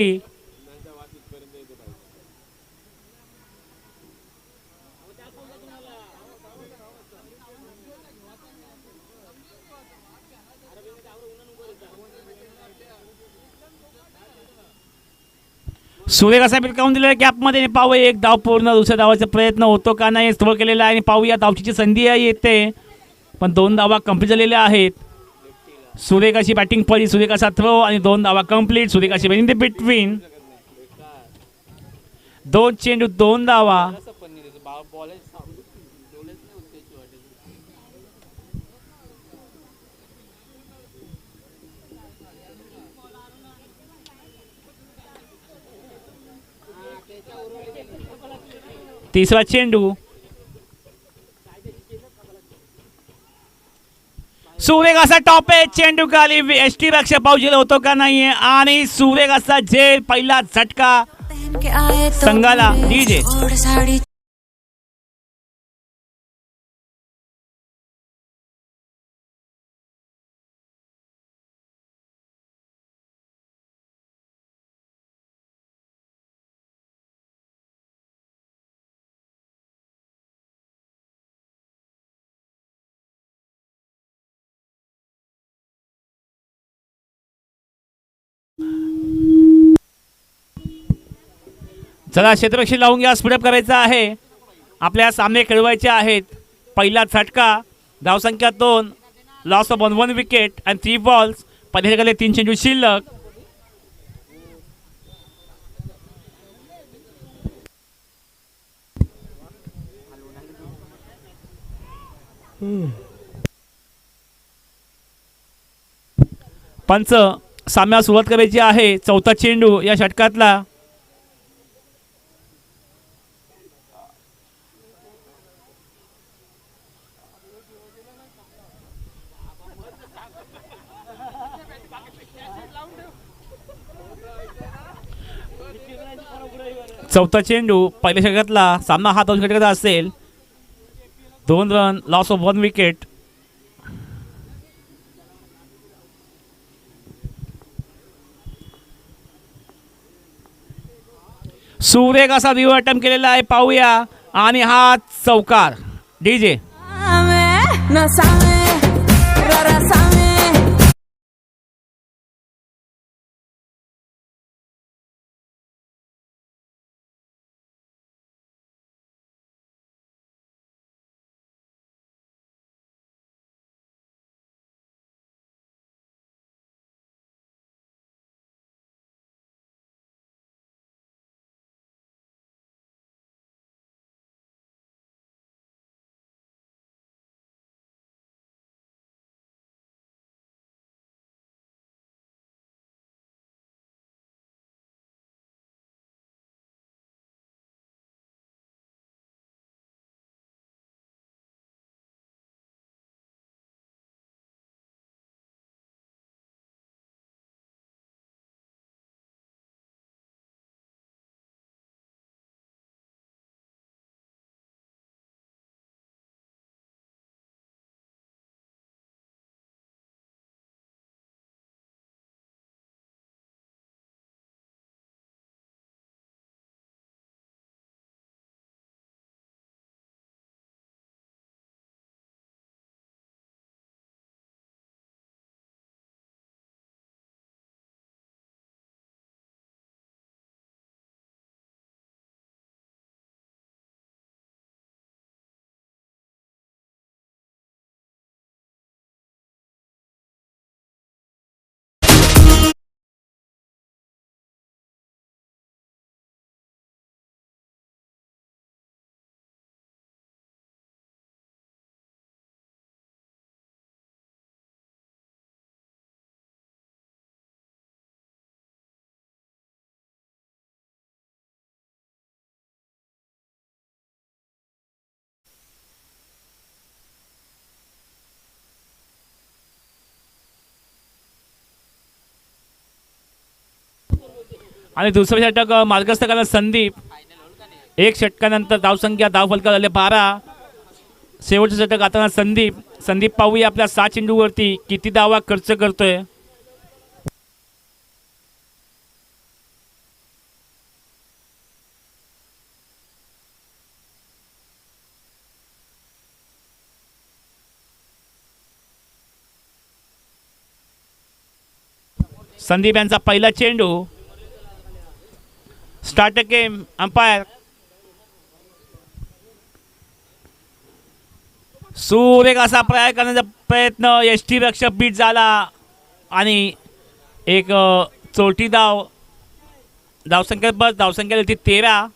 सुरेख असा बिलकावून दिलेल्या गॅपमध्ये पाहूया एक धाव पूर्ण दुसऱ्या धावाचा प्रयत्न होतो का नाही थ्रो केलेला आहे आणि पाहूया धावचीची संधी येते पण 2 धावा कंप्लीट झालेल्या आहेत. सुरेखाची बॅटिंग पडली सुरेखाचा थ्रो आणि 2 धावा कंप्लीट सुरेखाची इन द बिटवीन 2 चेंडू 2 धावा. तिसरा चेंडू सुरेख असा टॉप आहे चेंडू खाली एसटी रक्षा पावजेल होतो का नाहीये आणि सुरेख असा जे पहिला झटका संघाला डीजे. चला क्षेत्ररक्षण लावून घ्या स्पीडअप करायचा आहे आपल्या सामने खेळवायचे आहेत. पहिला झटका धावसंख्या 2 लॉस ऑफ 1 विकेट आणि 3 बॉल्स पहिल्याकडे 3 चेंडू शिल्लक. पंच सामन्याला सुरुवात करायची आहे. चौथा चेंडू या षटकातला चौथा चेंडू पहिल्या षटकातला सामना हा 2 षटकाचा असेल. 2 रन लॉस ऑफ 1 विकेट. सुरेख असा रिव्ह अटेम्प्ट केलेला आहे पाहूया आणि हा चौकार डीजे. आणि दुसरं षटक मार्गस्थ करणारा संदीप. 1 षटकानंतर धावसंख्या धावफलका झाले 12. शेवटचं षटक आता संदीप पाहूया आपल्या 6 चेंडूवरती किती धावा खर्च करतोय. संदीप यांचा पहिला चेंडू. Start game. अंपायर सुरेख असा प्रयास करण्याचा प्रयत्न. एसटी रक्षक बीट झाला आणि एक चोटी धाव. धावसंख्या बस धावसंख्या होती 13.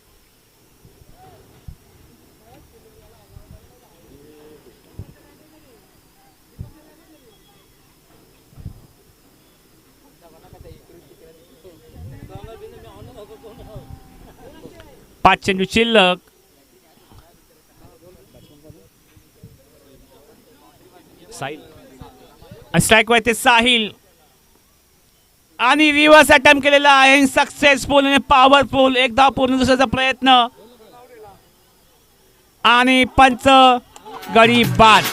पाच चेंडू शिल्लक. स्ट्राईक वरती साहिल आणि रिव्हर्स अटेम्प्ट केलेला आहे. सक्सेसफुल आणि पॉवरफुल. एक धाव पूर्ण दुसऱ्याचा प्रयत्न आणि पंच. गडी बाद.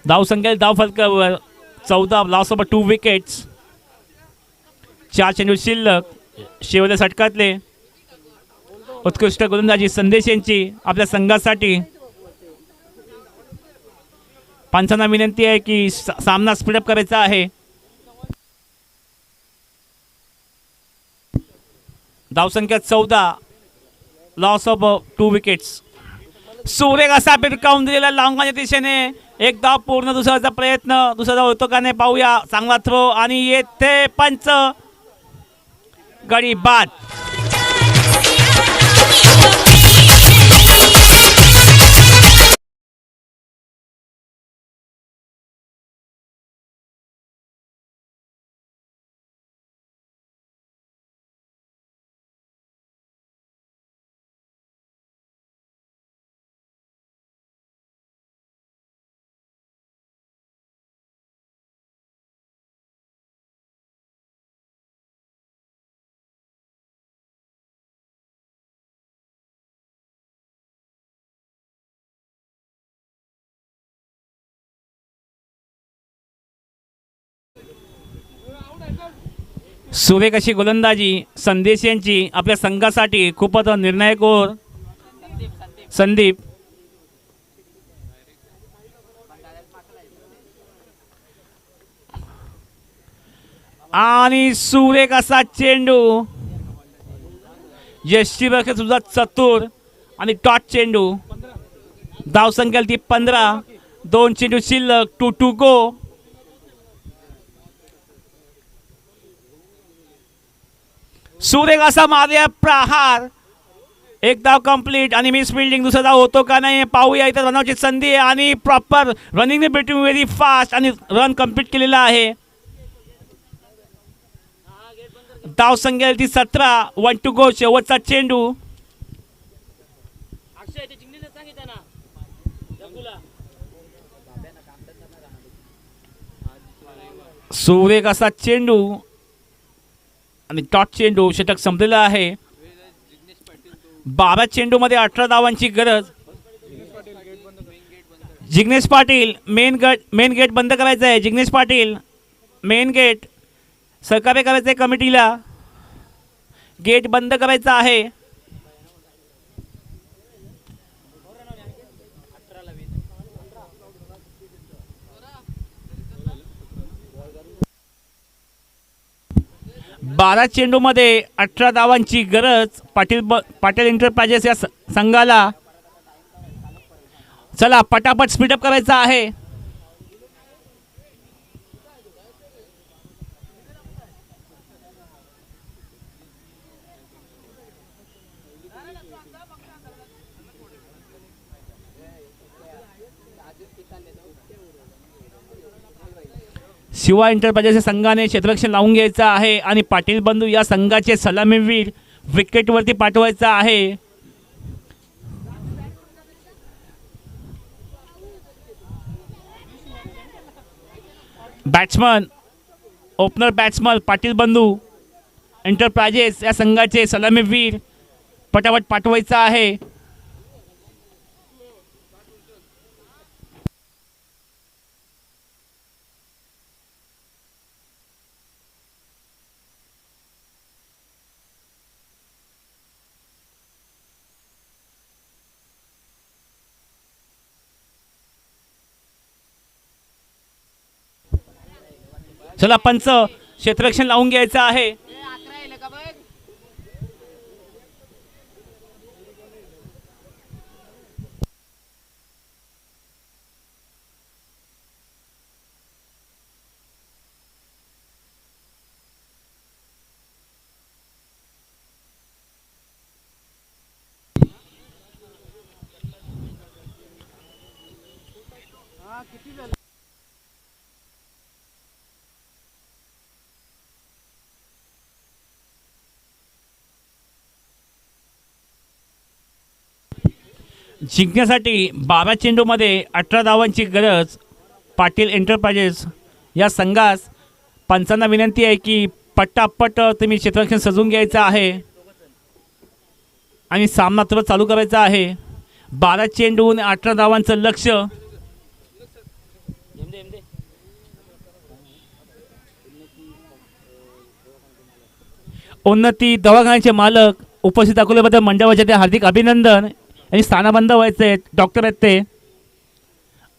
धावसंख्या धाव फलकावर 14. Loss of 2 wickets. 4 चेंडू शिल्लक. शेवटच्या षटकातले उत्कृष्ट गोलंदाजी संदेश यांची आपल्या संघासाठी. पंचांना विनंती आहे की सामना स्पीडअप करायचा आहे. धावसंख्या 14. Loss of 2 wickets. सुरेख असा पिटकावून दिलेला लांगाच्या दिशेने. एक धाव पूर्ण दुसऱ्याचा प्रयत्न. दुसरा धाव होतो का नाही पाहूया. चांगला थ्रो आणि येथे पंच. गडी बाद. सुरेख अशी गोलंदाजी संदेश यांची आपल्या संघासाठी खूपच निर्णायक ओव्हर. संदीप आणि सुरेख असा चेंडू. यष्टीरक्षक सुद्धा चतुर आणि टॉच चेंडू. धावसंख्या ती 15. 2 चेंडू शिल्लक. 2 टू गो. सुरेख असा मार्या प्रहार. एक धाव कंप्लीट आणि मिस फिल्डिंग. दुसरा धाव होतो का नाही पाहूया. इथं रनआउटची संधी आहे आणि proper running between very fast आणि रन कंप्लीट केलेला आहे. धाव संख्या ती 17. 1 टू गो. शेवटचा चेंडू. सुरेख असा चेंडू आणि टॉच चेंडू. षटक संपलेलं आहे. 12 चेंडू मध्ये 18 धावांची गरज. जिग्नेश पाटील मेन गेट बंद करायचं आहे. जिग्नेश पाटील मेन गेट सहकार्य करायचं आहे कमिटीला. गेट बंद करायचं आहे. बारा चेंडू मध्ये 18 धावांची गरज पाटील एंटरप्राइजेस या संघाला. चला पटापट स्पीडअप करायचा आहे. शिवा एंटरप्राइजेस संघाने क्षेत्ररक्षण लावून घ्यायचं आहे आणि पाटील बंधू या संघाचे सलामीवीर विकेटवरती पाठवायचा आहे. बॅट्समन ओपनर बॅट्समन पाटील बंधू एंटरप्राइजेस या संघाचे सलामीवीर पटापट पाठवायचा आहे. चला पंच क्षेत्ररक्षण लावून घ्यायचं आहे. जिंकण्यासाठी 12 चेंडूमध्ये 18 धावांची गरज पाटील एंटरप्राइजेस या संघास. पंचांना विनंती आहे की पटापट तुम्ही क्षेत्ररक्षण सजवून घ्यायचं आहे आणि सामना तुरंत चालू करायचा आहे. 12 चेंडू आणि 18 धावांचं लक्ष. उन्नती दवाखान्याचे मालक उपस्थित दाखवल्याबद्दल मंडळाचे ते हार्दिक अभिनंदन. आणि स्थानाबंद व्हायचे आहेत डॉक्टर आहेत ते.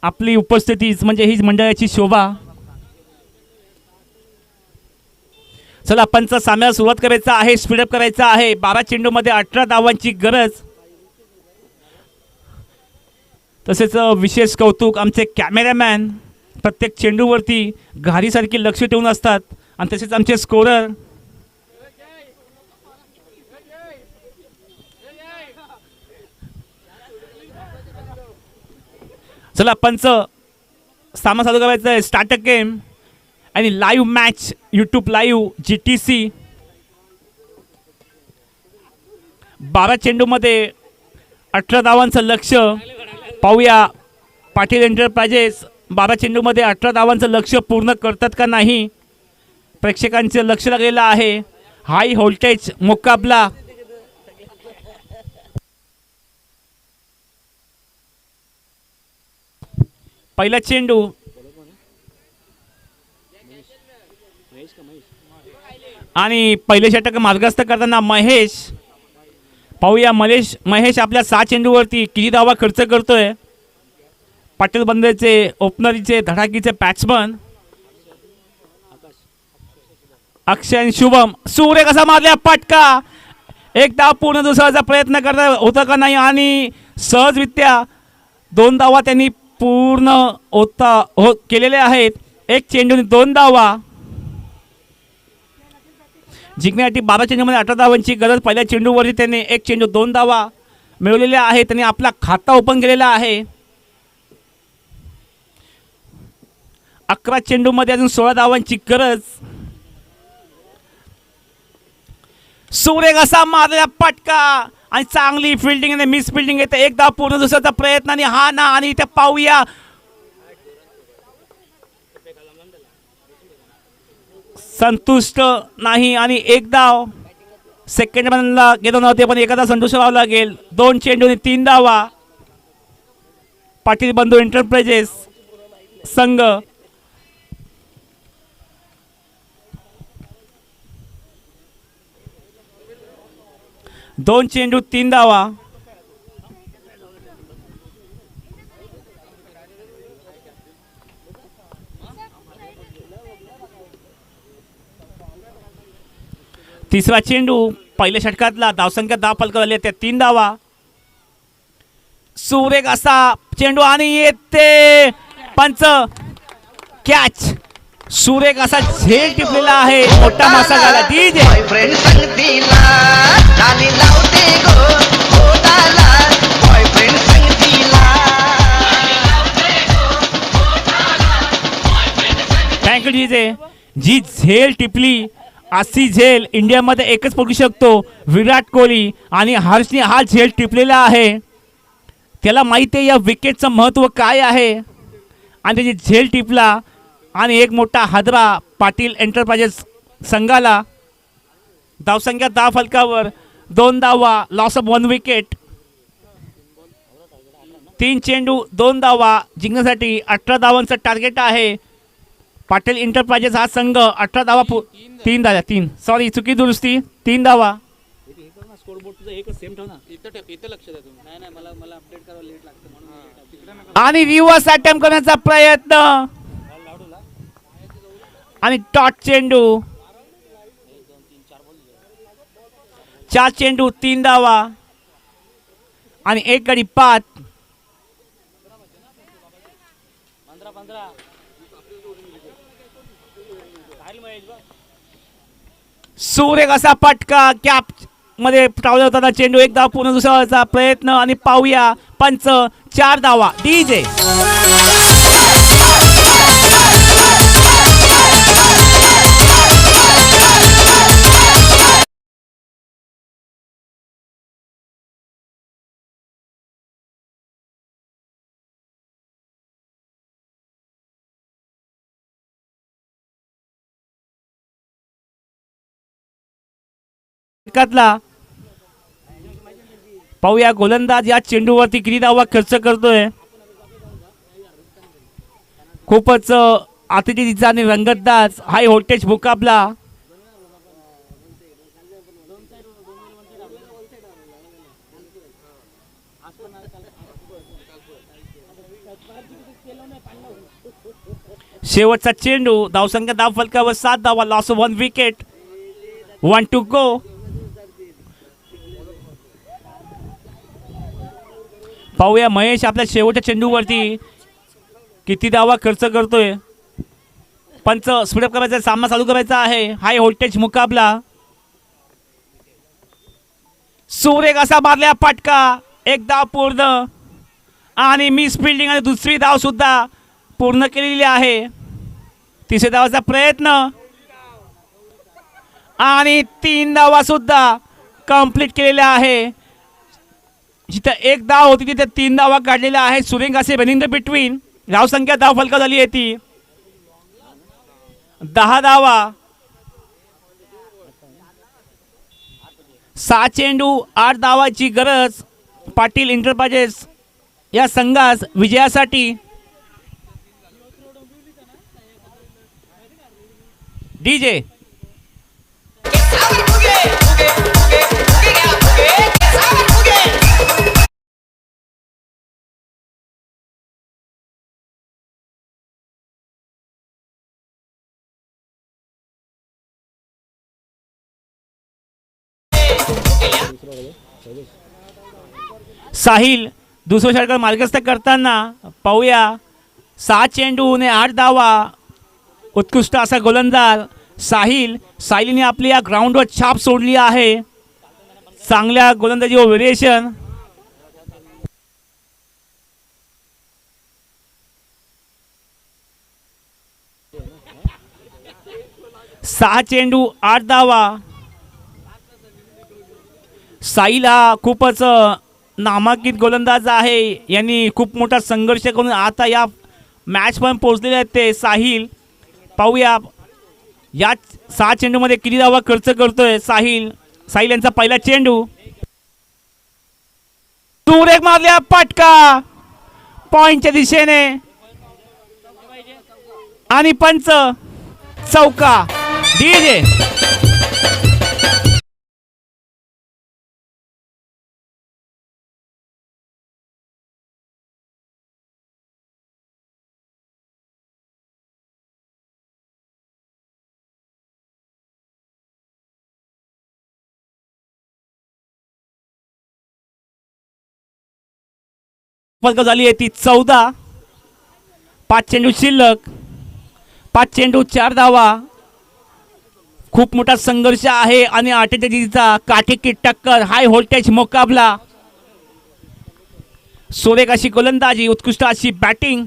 आपली उपस्थितीच म्हणजे हीच मंडळाची शोभा. चला पंच सामन्याला सुरुवात करायचा आहे. स्पीडअप करायचा आहे. 12 चेंडूमध्ये 18 धावांची गरज. तसेच विशेष कौतुक आमचे कॅमेरामॅन प्रत्येक चेंडूवरती घारीसारखी लक्ष ठेवून असतात. आणि तसेच आमचे स्कोरर. चला पंच सामना चालू करायचा आहे. स्टार्ट अ गेम आणि live match YouTube live GTC. 12 चेंडूमध्ये 18 धावांचं लक्ष. पाहूया पाटील एंटरप्राइजेस 12 चेंडूमध्ये 18 धावांचं लक्ष पूर्ण करतात का नाही. प्रेक्षकांचं लक्ष लागलेलं आहे. हाय व्होल्टेज मुकाबला. पहिला चेंडू आणि पहिले षटक मार्गस्थ करताना महेश. पाहूया महेश आपल्या 6 चेंडूवरती किती धावा खर्च करतोय. पाटील बंधूचे ओपनरचे धडाकीचे बॅट्समन अक्षय आणि शुभम. सूर्य कसा मारल्या पटका. एक धाव पूर्ण दुसऱ्याचा प्रयत्न करता होता का नाही आणि सहजरित्या 2 धावा त्यांनी पूर्ण केलेले आहेत. एक चेंडू 2 धावा. जिंकण्यासाठी 12 चेंडूमध्ये 18 धावांची गरज. पहिल्या चेंडूवरती त्यांनी 1 चेंडू 2 धावा मिळवलेल्या आहेत. त्यांनी आपला खाता ओपन केलेला आहे. 11 चेंडूमध्ये अजून 16 धावांची गरज. सूर्य कसा मारलेला पटका आणि चांगली फिल्डिंग आणि मिस फिल्डिंग येते. एक धाव पूर्ण दुसऱ्याचा प्रयत्न आणि हा ना आणि इथे पाहूया संतुष्ट नाही आणि एक धाव सेकंड मॅनला घेतो नव्हते पण एखादा संतुष्ट व्हावं लागेल. 2 चेंडू आणि 3 धावा. पाटील बंधू एंटरप्राइजेस संघ. दोन चेंडू 3 धावा. तिसरा चेंडू पहिल्या षटकातला धावसंख्या 10 फलक झाले त्या 3 धावा. सुरेख असा चेंडू आणि येते पंच कॅच. सुरेख असा झेल टिपलेला आहे. मोठा मासा झाला. बॉयफ्रेंड संगतीला डाली लावते गो होताला. बॉयफ्रेंड संगतीला. Thank you DJ. जी झेल टिपली अशी झेल इंडियामध्ये एकच पडू शकतो विराट कोहली आणि हर्षने हा झेल टिपलेला आहे. त्याला माहिती आहे या विकेटचं महत्त्व काय आहे आणि त्याची झेल टिपला आणि एक मोठा हादरा पाटील एंटरप्राइजेस संघाला. धावसंख्या 10 फलकावर 2 धावा, लॉस ऑफ 1 विकेट. 3 चेंडू 2 धावा जिंकण्यासाठी 18 धावांचं टार्गेट आहे. पाटील एंटरप्राइजेस हा संघ 18 धावा 3 सॉरी चुकी दुरुस्ती 3 धावा. आणि रिव्हर्स अटेम्प्ट करण्याचा प्रयत्न आणि टॉट चेंडू. 4 चेंडू 3 धावा आणि 1 गडी 5. सूर्य कसा पटका कॅप मध्ये टावला होता चेंडू. 1 धाव पूर्ण दुसऱ्याचा प्रयत्न आणि पाहूया पंच 4 धावा. डीजे पाहूया गोलंदाज या चेंडूवरती किती धावा खर्च करतोय. खूपच आतिथ्यचा आणि रंगतदार हाय व्होल्टेज मुकाबला. शेवटचा चेंडू. धावसंख्या 10 फलकावर 7 धावा, loss of 1 wicket. 1 to go. पाहूया महेश आपल्या शेवटच्या चेंडूवरती किती धावा खर्च करतोय. पंच स्पीडअप करायचा, सामना चालू करायचा आहे. हाय व्होल्टेज मुकाबला. सूर्य कसा मारल्या फटका. 1 धाव पूर्ण आणि मिस फिल्डिंग आणि दुसरी धाव सुद्धा पूर्ण केलेली आहे. तिसऱ्या धावाचा प्रयत्न आणि 3 धावा सुद्धा कंप्लीट केलेल्या आहे. जिथे 1 धाव होती तिथे 3 धावा काढलेल्या आहेत. सुरेंग असे रनिंग द बिटवीन. धावसंख्या 10 फलका झाली आहे ती 10 धावा. 6 चेंडू 8 धावाची गरज पाटील एंटरप्राइजेस या संघास विजयासाठी. डीजे साहिल दुसऱ्या षटकार मार्गस्थ करताना पाहूया. 6 चेंडू ने 8 धावा. उत्कृष्ट असा गोलंदाज साहिलने आपली या ग्राउंडवर छाप सोडली आहे. चांगल्या गोलंदाजी व व्हेरिएशन. सहा चेंडू 8 धावा. साहिल हा खूपच नामांकित गोलंदाज आहे. यांनी खूप मोठा संघर्ष करून आता या मॅच पण पोहोचलेले आहेत ते साहिल. पाहूया या 6 चेंडूमध्ये किती धावा खर्च करतोय साहिल यांचा पहिला चेंडू. सुरेख मारल्या पटका पॉइंटच्या दिशेने आणि पंच चौका. डीजे झाली आहे ती 14. 5 चेंडू शिल्लक. 5 चेंडू 4 धावा. खूप मोठा संघर्ष आहे आणि अटीतटीचा काटेकी टक्कर. हाय व्होल्टेज मुकाबला. सुरेख अशी गोलंदाजी, उत्कृष्ट अशी बॅटिंग.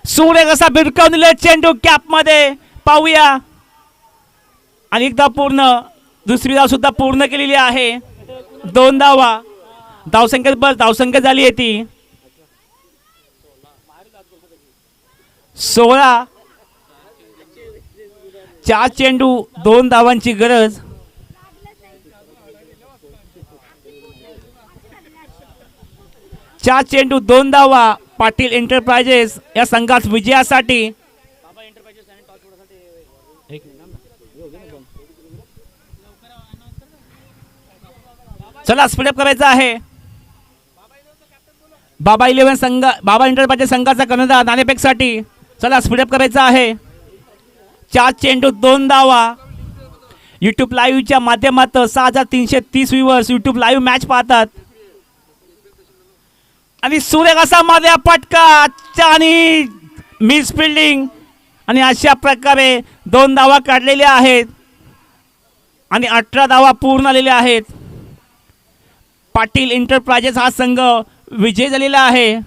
सुरेख असा भिरकावून दिला चेंडू कॅप मध्ये. पाहूया आणि एकदा पूर्ण. दुसरी धाव सुद्धा पूर्ण केलेली आहे. 2 धावा. धावसंख्या झाली आहे ती 16. 4 चेंडू 2 धावांची गरज. चार चेंडू 2 धावा पाटील एंटरप्राइजेस या संघात विजयासाठी. चला स्पीडअप करायचं आहे. बाबा एंटरप्राइजेस संघाचा कर्णधार नाणेफेकसाठी. चला स्पीडअप करायचं आहे. 4 चेंडू 2 धावा. यूट्यूब लाईव्हच्या माध्यमातून 6330 व्ह्यूअर्स यूट्यूब लाईव्ह मॅच पाहतात. आणि सूर्यकासा मध्ये पटका आणि मिस फिल्डिंग आणि अशा प्रकारे 2 धावा काढलेल्या आहेत आणि 18 धावा पूर्ण आलेल्या आहेत. पाटील एंटरप्राइजेस हा संघ विजय झालेला आहे.